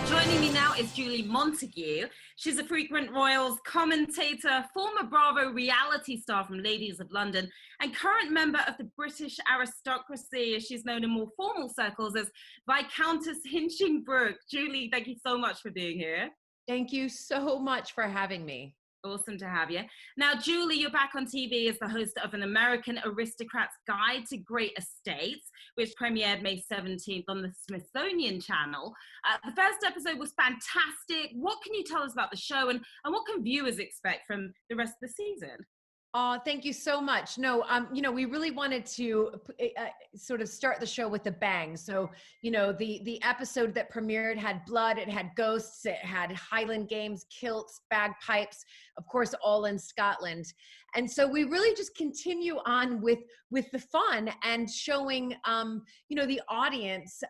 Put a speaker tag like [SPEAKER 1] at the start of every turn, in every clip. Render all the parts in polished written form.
[SPEAKER 1] Joining me now is Julie Montagu. She's a frequent Royals commentator, former Bravo reality star from Ladies of London, and current member of the British aristocracy. She's known in more formal circles as Viscountess Hinchingbrook. Julie, thank you so much for being here.
[SPEAKER 2] Thank you so much for having me.
[SPEAKER 1] Awesome to have you. Now, Julie, you're back on TV as the host of an American Aristocrat's Guide to Great Estates, which premiered May 17th on the Smithsonian Channel. The first episode was fantastic. What can you tell us about the show, and what can viewers expect from the rest of the season?
[SPEAKER 2] Thank you so much. No, we really wanted to sort of start the show with a bang. So, the episode that premiered had blood, it had ghosts, it had Highland games, kilts, bagpipes, of course, all in Scotland. And so we really just continue on with the fun and showing, the audience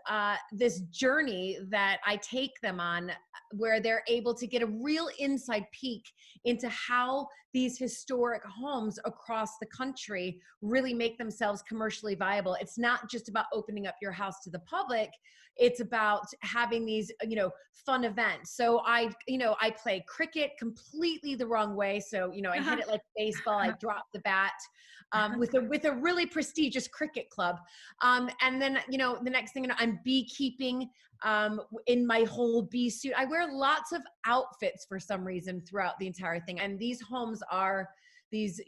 [SPEAKER 2] this journey that I take them on, where they're able to get a real inside peek into how these historic homes across the country really make themselves commercially viable. It's not just about opening up your house to the public. It's about having these, fun events. So I play cricket completely the wrong way. So, I hit it like baseball. I drop the bat with a really prestigious cricket club. And then, the next thing, I'm beekeeping in my whole bee suit. I wear lots of outfits for some reason throughout the entire thing. And these homes are these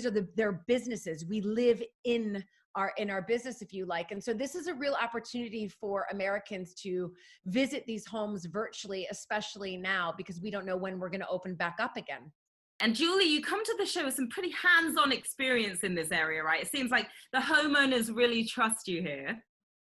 [SPEAKER 2] are their businesses. We live in our business, if you like. And so this is a real opportunity for Americans to visit these homes virtually, especially now, because we don't know when we're going to open back up again.
[SPEAKER 1] And Julie, you come to the show with some pretty hands-on experience in this area, right? It seems like the homeowners really trust you here.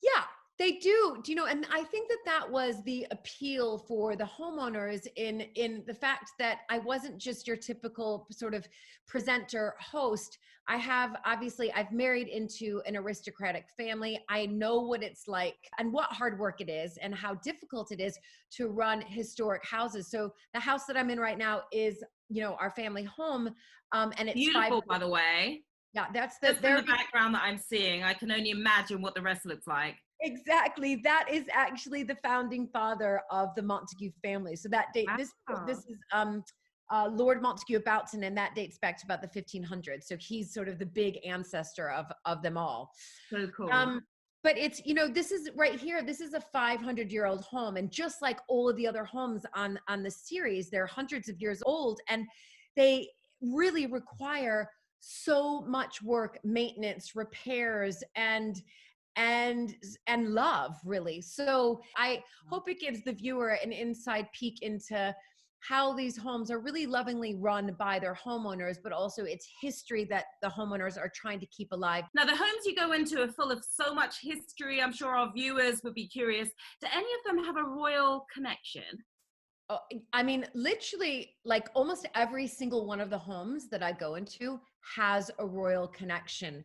[SPEAKER 2] Yeah, they do. And I think that was the appeal for the homeowners in the fact that I wasn't just your typical sort of presenter host. I've married into an aristocratic family. I know what it's like and what hard work it is and how difficult it is to run historic houses. So the house that I'm in right now is, our family home. And it's
[SPEAKER 1] beautiful, by the way.
[SPEAKER 2] Yeah, that's
[SPEAKER 1] the background that I'm seeing. I can only imagine what the rest looks like.
[SPEAKER 2] Exactly. That is actually the founding father of the Montagu family. So that date, this is Lord Montagu of Boughton, and that dates back to about the 1500s. So he's sort of the big ancestor of them all.
[SPEAKER 1] So cool.
[SPEAKER 2] But it's, this is right here. This is a 500-year-old home. And just like all of the other homes on the series, they're hundreds of years old, and they really require so much work, maintenance, repairs, and love, really. So I hope it gives the viewer an inside peek into how these homes are really lovingly run by their homeowners, but also its history that the homeowners are trying to keep alive.
[SPEAKER 1] Now, the homes you go into are full of so much history. I'm sure our viewers would be curious. Do any of them have a royal connection?
[SPEAKER 2] Oh, I mean, literally, like almost every single one of the homes that I go into has a royal connection.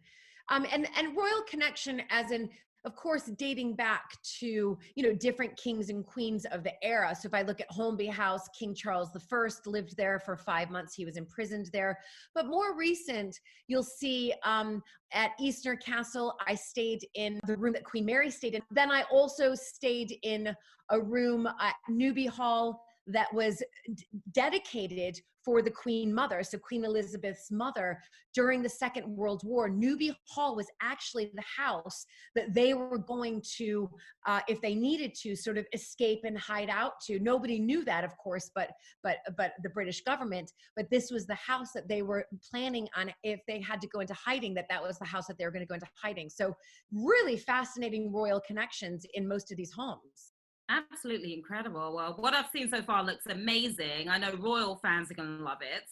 [SPEAKER 2] And royal connection as in, of course, dating back to, different kings and queens of the era. So if I look at Holmby House, King Charles I lived there for 5 months. He was imprisoned there. But more recent, you'll see at Eastern Castle, I stayed in the room that Queen Mary stayed in. Then I also stayed in a room at Newby Hall that was dedicated for the Queen Mother, so Queen Elizabeth's mother, during the Second World War. Newby Hall was actually the house that they were going to, if they needed to, sort of escape and hide out to. Nobody knew that, of course, but the British government. But this was the house that they were planning on, if they had to go into hiding, that was the house that they were going to go into hiding. So really fascinating royal connections in most of these homes.
[SPEAKER 1] Absolutely incredible. Well, what I've seen so far looks amazing. I know royal fans are going to love it.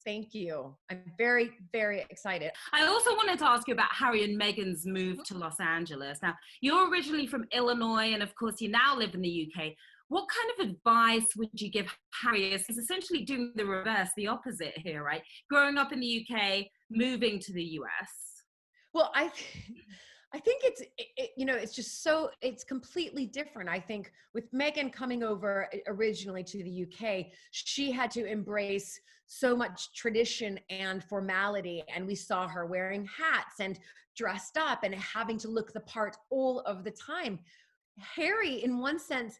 [SPEAKER 2] Thank you. I'm very, very excited.
[SPEAKER 1] I also wanted to ask you about Harry and Meghan's move to Los Angeles. Now, you're originally from Illinois, and of course, you now live in the UK. What kind of advice would you give Harry? He's essentially doing the reverse, the opposite here, right? Growing up in the UK, moving to the US.
[SPEAKER 2] Well, I think it's just so, it's completely different. I think with Meghan coming over originally to the UK, she had to embrace so much tradition and formality. And we saw her wearing hats and dressed up and having to look the part all of the time. Harry, in one sense,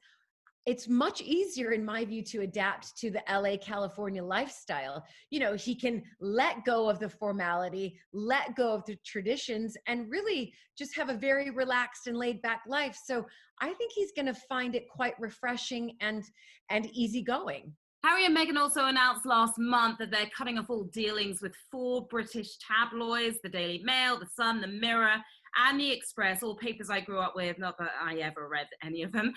[SPEAKER 2] it's much easier, in my view, to adapt to the LA, California lifestyle. You know, he can let go of the formality, let go of the traditions, and really just have a very relaxed and laid back life. So I think he's going to find it quite refreshing and easygoing.
[SPEAKER 1] Harry and Meghan also announced last month that they're cutting off all dealings with 4 British tabloids, the Daily Mail, the Sun, the Mirror, and the Express, all papers I grew up with, not that I ever read any of them.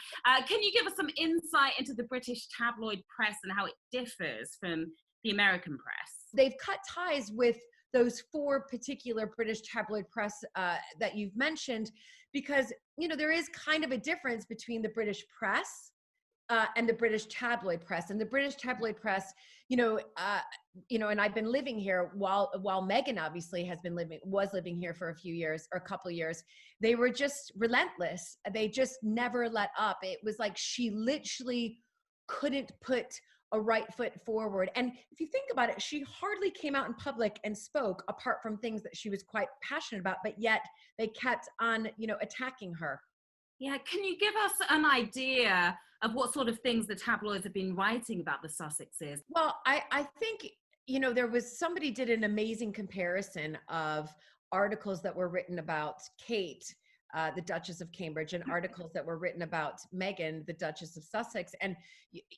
[SPEAKER 1] Can you give us some insight into the British tabloid press and how it differs from the American press?
[SPEAKER 2] They've cut ties with those 4 particular British tabloid press that you've mentioned, because, you know, there is kind of a difference between the British press and the British tabloid press. And the British tabloid press, and I've been living here while Meghan obviously was living here for a few years or a couple of years. They were just relentless. They just never let up. It was like she literally couldn't put a right foot forward. And if you think about it, she hardly came out in public and spoke, apart from things that she was quite passionate about, but yet they kept on, attacking her.
[SPEAKER 1] Yeah, can you give us an idea of what sort of things the tabloids have been writing about the Sussexes?
[SPEAKER 2] Well, I think, somebody did an amazing comparison of articles that were written about Kate, the Duchess of Cambridge, and articles that were written about Meghan, the Duchess of Sussex, and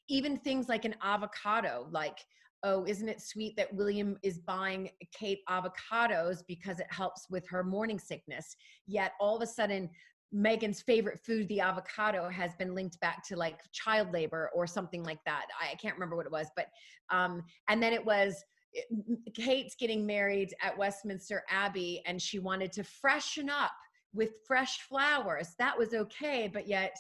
[SPEAKER 2] even things like an avocado, like, oh, isn't it sweet that William is buying Kate avocados because it helps with her morning sickness? Yet all of a sudden, Meghan's favorite food, the avocado, has been linked back to like child labor or something like that. I can't remember what it was, but and then it was Kate's getting married at Westminster Abbey, and she wanted to freshen up with fresh flowers. That was okay, but yet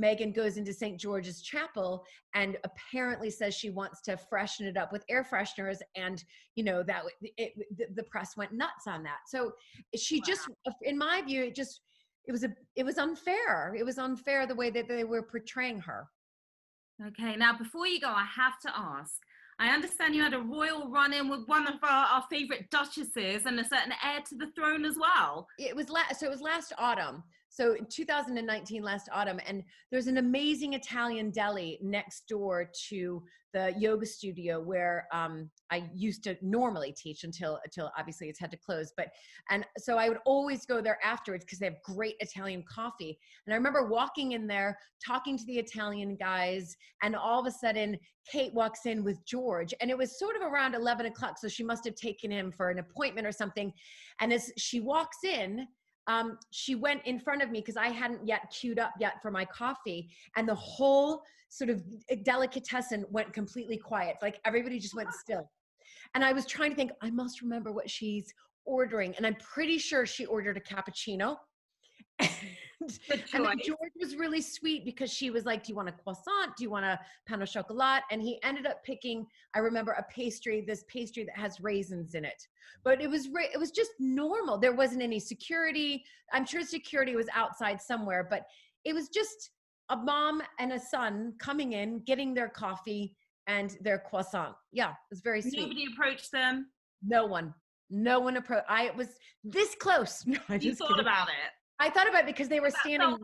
[SPEAKER 2] Meghan goes into St. George's Chapel and apparently says she wants to freshen it up with air fresheners, and the press went nuts on that. So she just, in my view, it was unfair. It was unfair the way that they were portraying her.
[SPEAKER 1] Okay, now before you go, I have to ask. I understand you had a royal run-in with one of our favorite duchesses and a certain heir to the throne as well.
[SPEAKER 2] It was last autumn. So in 2019, last autumn, and there's an amazing Italian deli next door to the yoga studio where I used to normally teach until obviously it's had to close. And so I would always go there afterwards because they have great Italian coffee. And I remember walking in there, talking to the Italian guys, and all of a sudden Kate walks in with George, and it was sort of around 11 o'clock. So she must have taken him for an appointment or something. And as she walks in, she went in front of me because I hadn't yet queued up yet for my coffee, and the whole sort of delicatessen went completely quiet. Like everybody just went still. And I was trying to think, I must remember what she's ordering. And I'm pretty sure she ordered a cappuccino. And then George was really sweet because she was like, do you want a croissant? Do you want a pain au chocolat? And he ended up picking, I remember, this pastry that has raisins in it. But it was just normal. There wasn't any security. I'm sure security was outside somewhere, but it was just a mom and a son coming in, getting their coffee and their croissant. Yeah, it was very sweet.
[SPEAKER 1] Nobody approached them?
[SPEAKER 2] No one approached. I was this close. No,
[SPEAKER 1] you thought about it?
[SPEAKER 2] I thought about it because they were standing.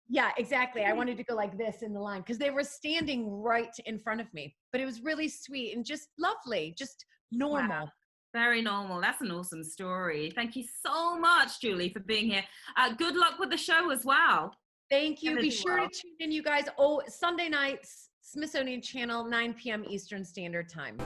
[SPEAKER 2] Yeah, exactly. I wanted to go like this in the line because they were standing right in front of me. But it was really sweet and just lovely, just normal.
[SPEAKER 1] Wow. Very normal. That's an awesome story. Thank you so much, Julie, for being here. Good luck with the show as well.
[SPEAKER 2] Thank you. Be sure to tune in, you guys. Sunday nights, Smithsonian Channel, 9 p.m. Eastern Standard Time.